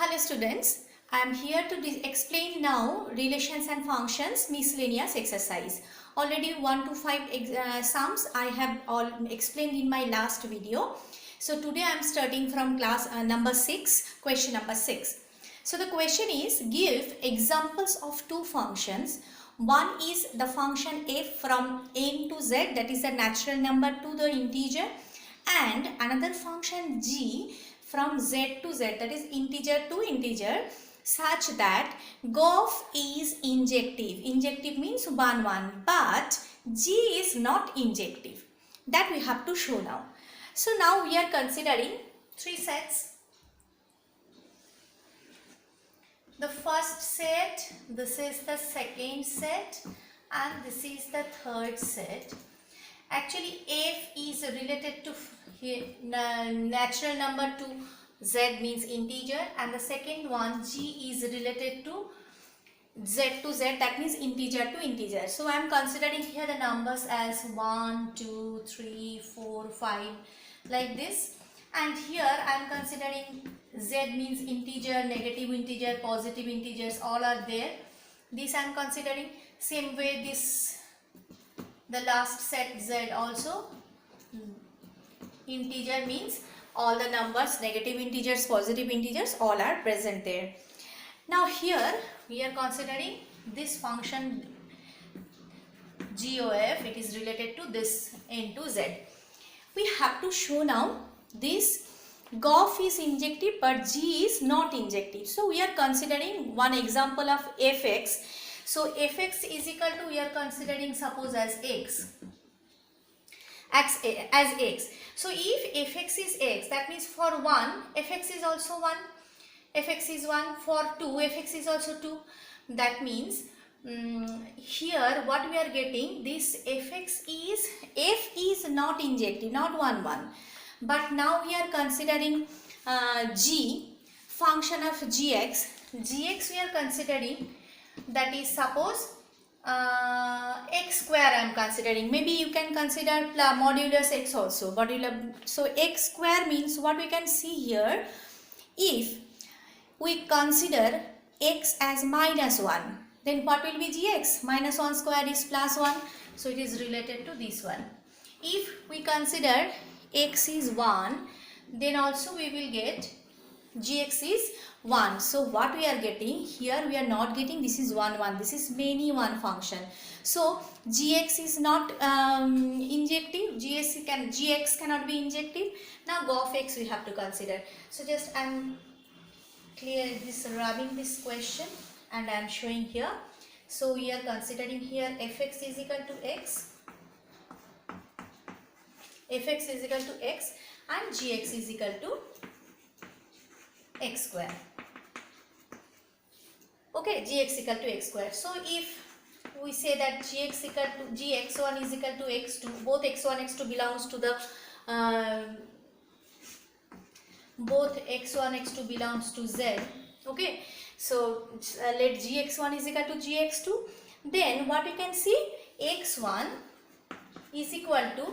Hello students, I am here to explain now relations and functions miscellaneous exercise. Already 1 to 5 sums I have all explained in my last video. So today I am starting from class number 6, question number 6. So the question is, give examples of two functions. One is the function f from n to z, that is the natural number to the integer, and another function g from z to z, that is integer to integer, such that GOF is injective. Injective means 1 1, but g is not injective. That we have to show now. So now we are considering three sets. The first set, this is the second set, and this is the third set. Actually f is related to natural number to z, means integer, and the second one g is related to z, that means integer to integer. So I am considering here the numbers as 1 2 3 4 5 like this, and here I am considering z means integer, negative integer, positive integers, all are there. This I am considering. Same way this, the last set z also integer, means all the numbers, negative integers, positive integers, all are present there. Now here we are considering this function GOF, it is related to this n to z. We have to show now this GOF is injective but G is not injective. So we are considering one example of fx. So fx is equal to, we are considering suppose as x. So if fx is x, that means for 1 fx is also 1, fx is 1, for 2 fx is also 2. That means here what we are getting, this f is not injective, not 1 1, but now we are considering g, function of gx we are considering, that is suppose x square I am considering. Maybe you can consider modulus x also. So x square means what we can see here, if we consider x as minus 1, then what will be gx? Minus 1 square is plus 1. So it is related to this one. If we consider x is 1, then also we will get gx is 1. So what we are getting here, we are not getting this is 1 1, this is many one function. So gx is not injective, gx cannot be injective. Now GOF x we have to consider. So just I am rubbing this question and I am showing here. So we are considering here fx is equal to x, and gx is equal to x square. Okay, gx equal to x square. So if we say that gx1 is equal to x2, both x1 x2 belongs to the belongs to z. Okay, so let gx1 is equal to gx2, then what we can see, x1 is equal to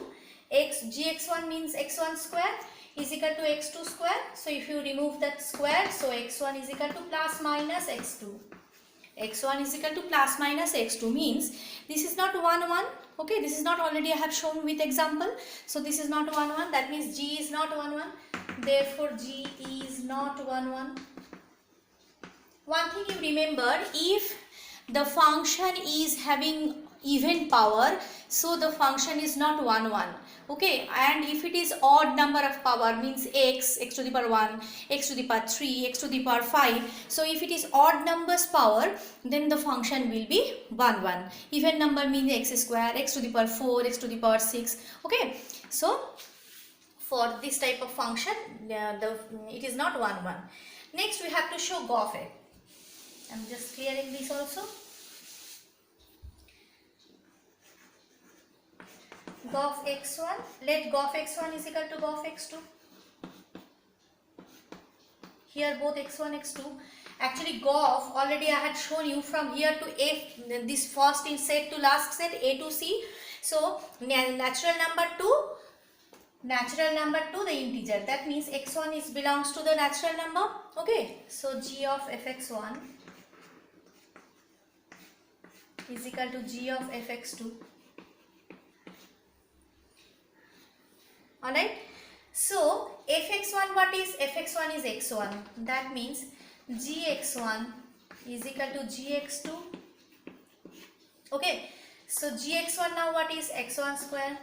gx1 means x1 square is equal to x2 square. So if you remove that square, so x1 is equal to plus minus x2. x1 is equal to plus minus x2 means this is not 1 1. Okay, this is not, already I have shown with example. So this is not 1 1. That means g is not 1 1. Therefore g is not 1 1. One thing you remember, if the function is having even power, so the function is not 1 1. Okay, and if it is odd number of power, means x to the power 1, x to the power 3, x to the power 5. So if it is odd numbers power, then the function will be 1 1. Even number means x square, x to the power 4, x to the power 6. Okay, so for this type of function it is not 1 1. Next we have to show GOF x. I am just clearing this also. GOF x1, let GOF x1 is equal to GOF x2. Here both x1 x2. Actually GOF already I had shown you from here to f, this first in set to last set, a to c. So natural number to natural number to the integer. That means x1 is belongs to the natural number. Okay, so g of fx1 is equal to g of fx2. Alright, so fx1, what is fx1 is x1. That means gx1 is equal to gx2. Okay, so gx1 now what is x1 square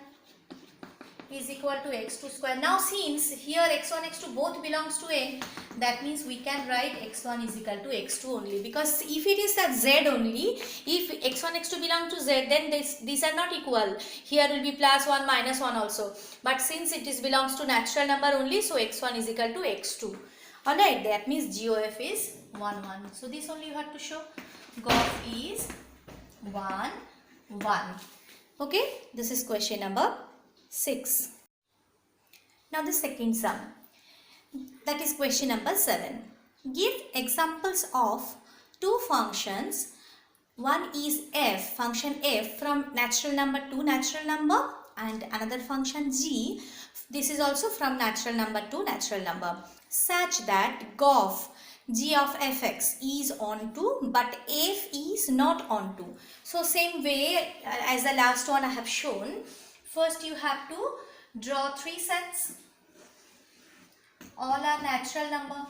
is equal to x2 square. Now since here x1 x2 both belongs to n, that means we can write x1 is equal to x2 only, because if it is that z only, if x1 x2 belong to z, then these are not equal. Here will be plus 1 minus 1 also, but since it is belongs to natural number only, so x1 is equal to x2. Alright, that means GOF is 1 1. So this only you have to show. GOF is 1 1. Okay, this is question number 6. Now the second sum, that is question number 7. Give examples of two functions. One is f, function f from natural number to natural number, and another function g, this is also from natural number to natural number, such that GOF g of fx is onto but f is not onto. So same way as the last one I have shown. First you have to draw 3 sets. All are natural number.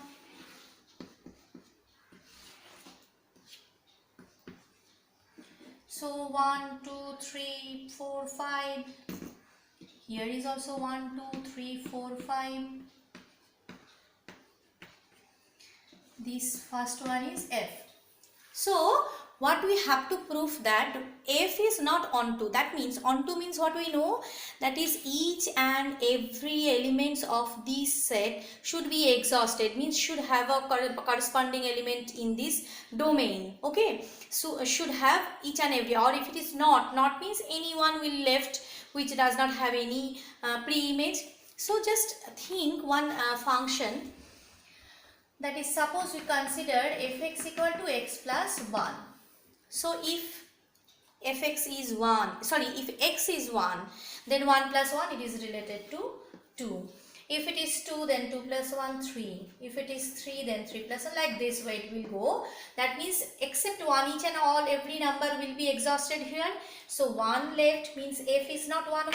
So 1, 2, 3, 4, 5. Here is also 1, 2, 3, 4, 5. This first one is f. So what we have to prove that f is not onto. That means onto means what we know, that is each and every elements of this set should be exhausted, means should have a corresponding element in this domain. Okay, so should have each and every, or if it is not means any one will left which does not have any pre-image. So just think one function, that is, suppose we considered fx equal to x plus 1. So if fx is 1, sorry, if x is 1, then 1 plus 1 it is related to 2. If it is 2, then 2 plus 1, 3. If it is 3, then 3 plus 1, like this way it will go. That means except 1, each and all, every number will be exhausted here. So 1 left means f is not 1 1.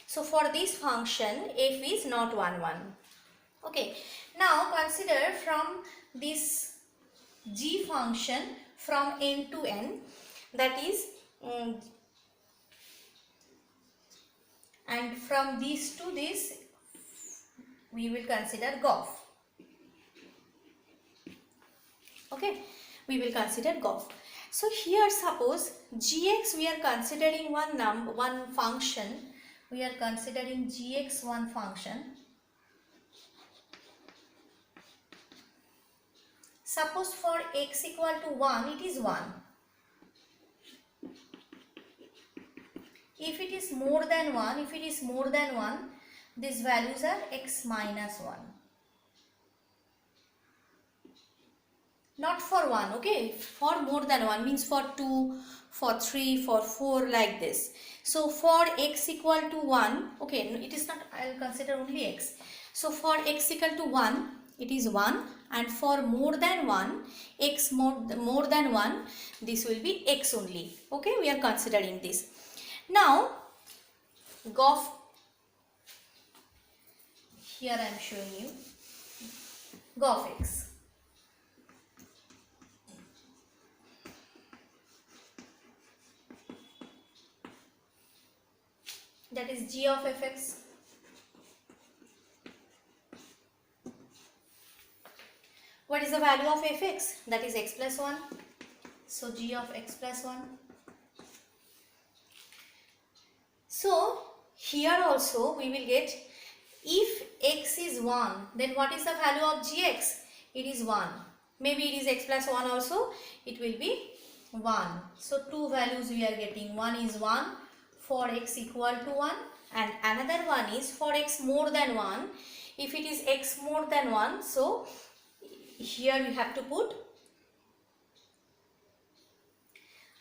So for this function, f is not 1 1. Okay, now consider from this g function from n to n, that is and from this to this we will consider GOF. Okay, we will consider GOF. So here suppose gx we are considering one function, we are considering gx one function. Suppose for x equal to 1, it is 1. If it is more than 1, these values are x minus 1. Not for 1, okay? For more than 1 means for 2, for 3, for 4, like this. So for x equal to 1, okay, it is not, I will consider only x. So for x equal to 1, it is 1, and for more than 1, x more than 1, this will be x only. Okay, we are considering this. Now GOF, here I am showing you GOF x. That is g of fx. What is the value of fx? That is x plus 1. So g of x plus 1. So here also we will get, if x is 1, then what is the value of gx? It is 1. Maybe it is x plus 1 also, it will be 1. So two values we are getting. One is 1 for x equal to 1, and another one is for x more than 1. If it is x more than 1, so here we have to put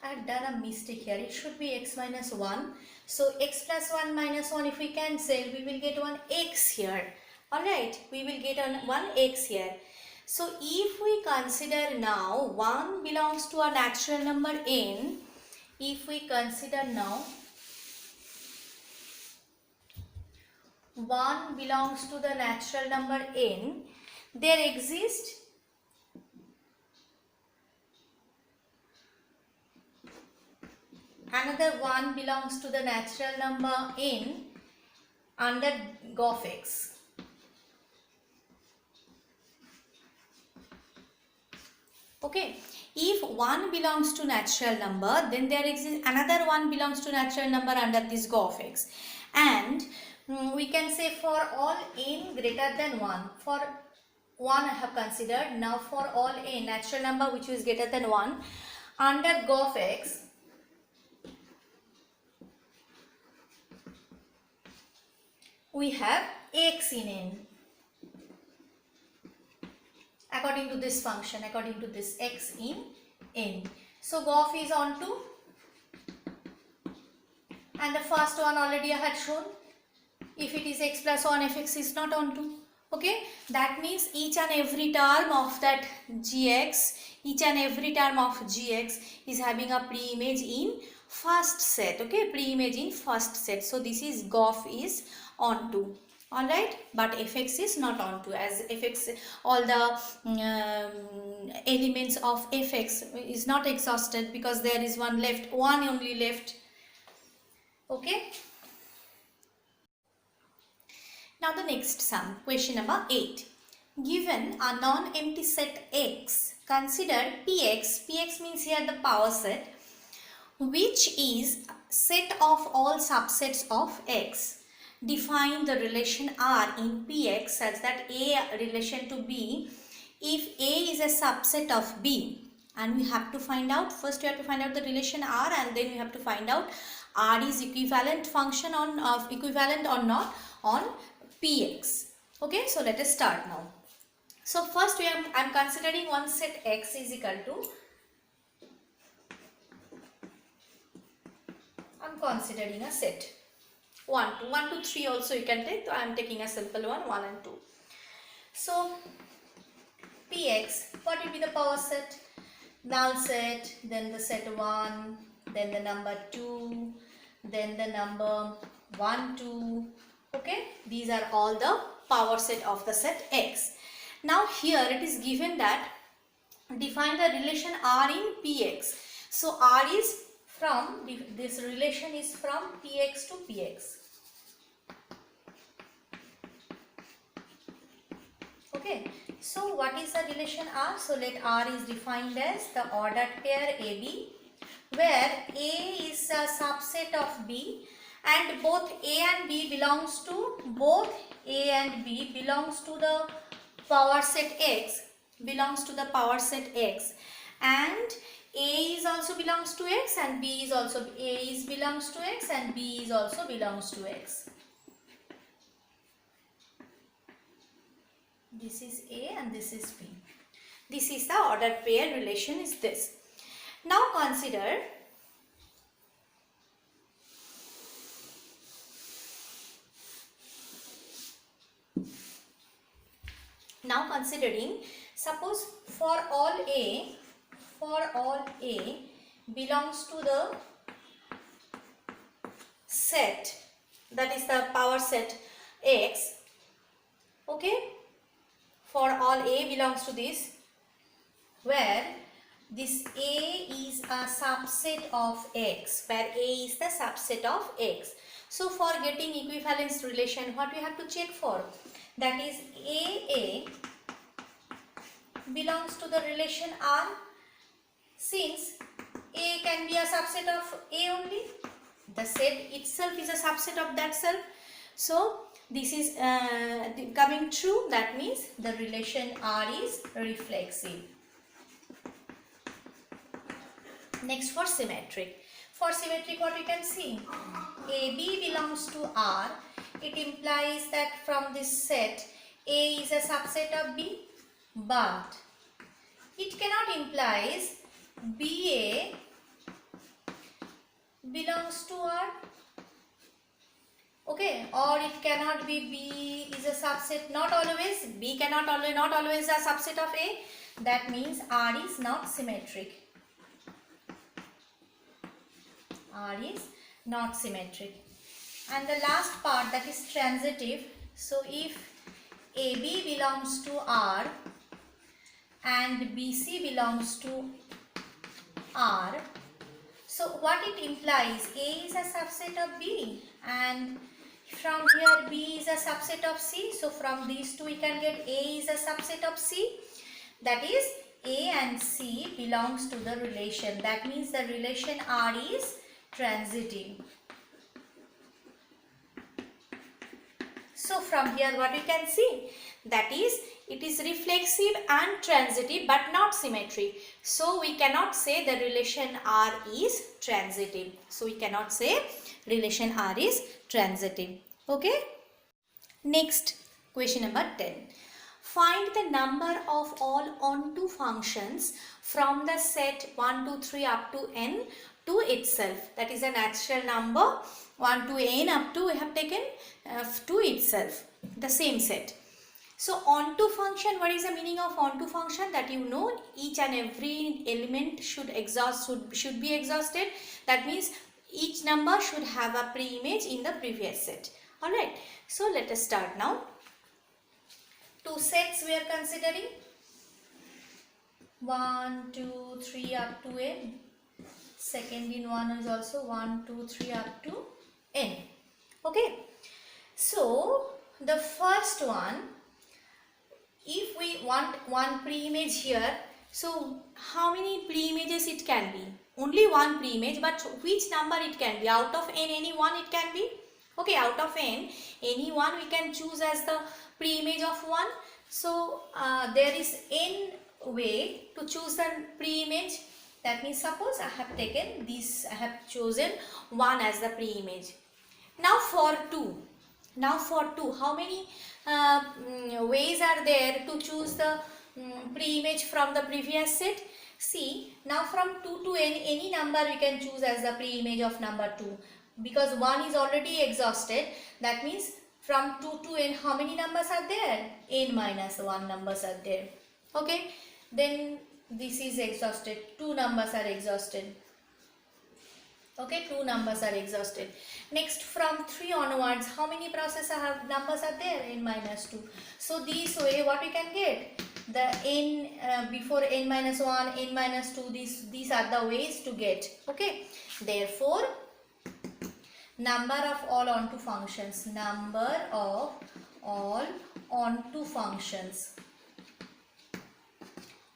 I have done a mistake here. It should be x minus 1. So x plus 1 minus 1, if we cancel, we will get 1 x here. Alright, we will get 1 x here. So if we consider now 1 belongs to a natural number n, if we consider now 1 belongs to the natural number n, there exists another 1 belongs to the natural number n under g of x. Okay, if 1 belongs to natural number, then there exists another 1 belongs to natural number under this g of x. And we can say for all n greater than 1, for 1 I have considered, now for all n natural number which is greater than 1 under g of x, we have x in n according to this function, according to this x in n. So g of is on 2 and the first one already I had shown. If it is x plus 1, fx is not on 2. Okay, that means each and every term of that gx, each and every term of gx is having a pre-image in first set. Okay, pre-image in first set. So this is g of is on 2. Alright, but fx is not on 2, as fx, all the elements of fx is not exhausted because there is one left, one only left. Okay. Now the next sum, question number 8. Given a non-empty set x, consider px, px means here the power set, which is set of all subsets of x. Define the relation R in Px such that A relation to B if A is a subset of B, and we have to find out, first we have to find out the relation R and then we have to find out R is equivalent function on equivalent or not on Px. Okay, so let us start now. So first I am considering one set X is equal to, I am considering a set 1, 2, 3 also you can take. So I am taking a simple one, 1 and 2. So Px, what will be the power set? Null set, then the set 1, then the number 2, then the number 1, 2. Okay, these are all the power set of the set X. Now here it is given that define the relation R in Px. So R is from, this relation is from Px to Px. Okay, so what is the relation R? So let R is defined as the ordered pair AB, where A is a subset of B and both A and B belongs to, the power set X, and A is also belongs to X and B is also, A is belongs to X and B is also belongs to X. This is A and this is B. This is the ordered pair relation is this. Now consider considering, suppose for all A belongs to the set, that is the power set X. Okay, for all A belongs to this, where this A is a subset of X, where A is the subset of X. So for getting equivalence relation, what we have to check for? That is AA belongs to the relation R. Since A can be a subset of A only, the set itself is a subset of that self. So this is coming true, that means the relation R is reflexive. Next for symmetric. For symmetric, what we can see? AB belongs to R. It implies that from this set A is a subset of B, but it cannot implies BA belongs to R. Okay, or it cannot be B is a subset, not always, B cannot always, not always a subset of A. That means R is not symmetric. R is not symmetric. And the last part, that is transitive. So if AB belongs to R and BC belongs to R, so what it implies, A is a subset of B, and from here B is a subset of C. So from these two we can get A is a subset of C. That is, A and C belongs to the relation. That means the relation R is transitive. So from here what we can see, that is, it is reflexive and transitive but not symmetric. So we cannot say the relation R is transitive. So we cannot say relation R is transitive. Okay. Next, question number 10. Find the number of all onto functions from the set 1, 2, 3 up to n to itself. That is a natural number. 1 to n up to we have taken to itself, the same set. So onto function, what is the meaning of onto function? That you know, each and every element should be exhausted. That means each number should have a pre-image in the previous set. Alright, so let us start now. Two sets we are considering, 1, 2, 3 up to n. Second in one is also 1, 2, 3 up to n. Okay, so the first one, if we want one pre-image here, so how many pre-images it can be? Only one pre-image, but which number it can be? Out of n, any one it can be? Okay, out of n, any one we can choose as the pre-image of 1. So there is n way to choose the pre-image. That means suppose I have taken this, I have chosen 1 as the pre-image. Now for 2, how many ways are there to choose the pre-image from the previous set? See, now from 2 to n, any number we can choose as the pre-image of number 2. Because 1 is already exhausted, that means from 2 to n, how many numbers are there? N minus 1 numbers are there. Okay, then this is exhausted, 2 numbers are exhausted. Okay, 2 numbers are exhausted. Next, from 3 onwards, how many numbers are there? N minus 2. So this way what we can get? The n before n minus 1, n minus 2, these are the ways to get. Okay, therefore number of all onto functions, number of all onto functions,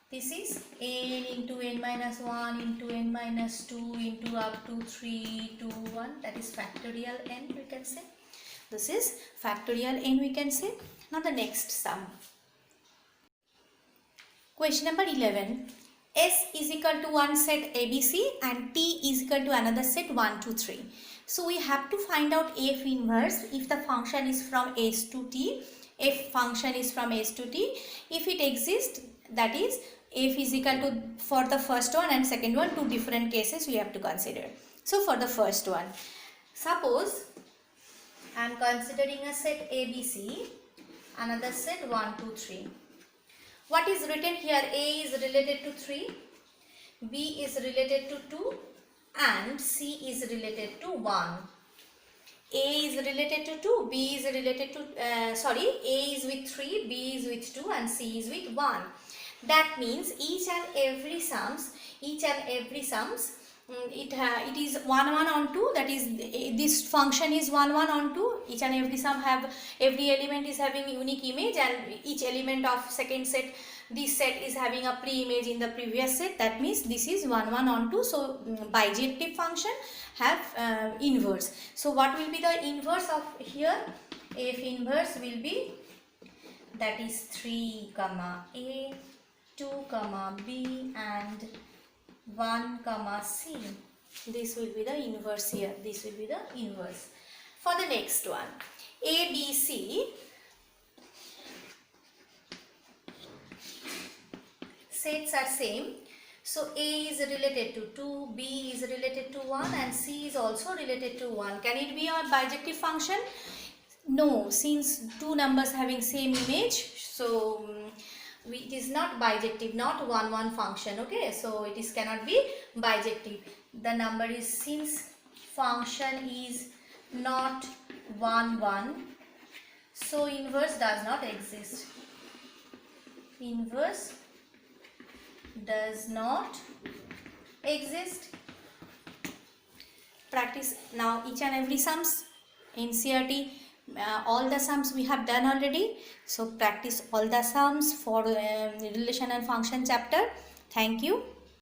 this is n into n minus 1 into n minus 2 into up to 3 to 1, that is factorial n we can say. This is factorial n we can say. Now the next sum. Question number 11. S is equal to one set ABC and T is equal to another set 1, 2, 3. So we have to find out F inverse if the function is from S to T. F function is from S to T. If it exists, that is F is equal to, for the first one and second one, 2 different cases we have to consider. So for the first one, suppose I am considering a set ABC, another set 1, 2, 3. What is written here? A is related to 3, B is related to 2 and C is related to 1. A is related to 2, B is related to, A is with 3, B is with 2 and C is with 1. That means each and every sums, it is 1, 1 on 2, that is this function is 1, 1 on 2, each and every sum have, every element is having unique image and each element of second set, this set is having a pre-image in the previous set, that means this is 1, 1 on 2, so bijective function have inverse. So what will be the inverse of here? F inverse will be, that is 3 comma A, 2 comma B and 1 comma C. This will be the inverse here. This will be the inverse. For the next one, A, B, C, sets are same. So A is related to 2, B is related to 1 and C is also related to 1. Can it be a bijective function? No, since two numbers having same image, so it is not bijective, not 1 1 function. Okay, so it is cannot be bijective. The number is, since function is not 1 1, so inverse does not exist. Inverse does not exist. Practice now each and every sums in CRT. All the sums we have done already, so practice all the sums for relation and function chapter. Thank you.